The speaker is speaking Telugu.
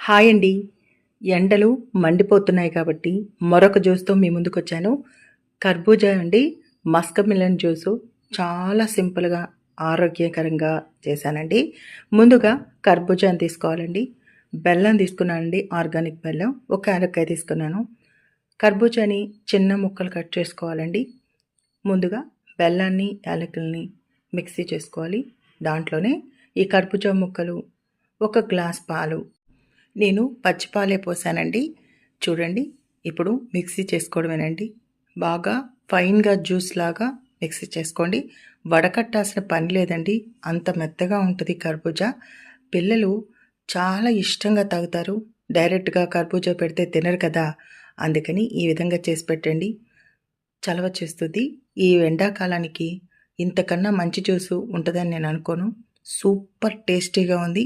హాయ్ అండి. ఎండలు మండిపోతున్నాయి కాబట్టి మరొక జ్యూస్‌తో మీ ముందుకొచ్చాను. కర్బూజా అండి. మస్క్ మిలన్ జ్యూసు చాలా సింపుల్‌గా, ఆరోగ్యకరంగా చేశానండి. ముందుగా కర్బూజాని తీసుకోవాలండి. బెల్లం తీసుకున్నానండి. ఆర్గానిక్ బెల్లం. ఒక యాలక్కాయ తీసుకున్నాను. కర్బూజాని చిన్న ముక్కలు కట్ చేసుకోవాలండి. ముందుగా బెల్లాన్ని, యాలకుల్ని మిక్సీ చేసుకోవాలి. దాంట్లోనే ఈ కర్బూజా ముక్కలు, ఒక గ్లాస్ పాలు, నేను పచ్చిపాలే పోసానండి. చూడండి, ఇప్పుడు మిక్సీ చేసుకోవడమేనండి. బాగా ఫైన్‌గా జ్యూస్ లాగా మిక్సీ చేసుకోండి. వడకట్టాల్సిన పని లేదండి. అంత మెత్తగా ఉంటుంది కర్బూజా. పిల్లలు చాలా ఇష్టంగా తాగుతారు. డైరెక్ట్‌గా కర్బూజా పెడితే తినరు కదా! అందుకని ఈ విధంగా చేసి పెట్టండి. చలవ చేస్తుంది. ఈ ఎండాకాలానికి ఇంతకన్నా మంచి జ్యూసు ఉంటదని నేను అనుకోను. సూపర్ టేస్టీగా ఉంది.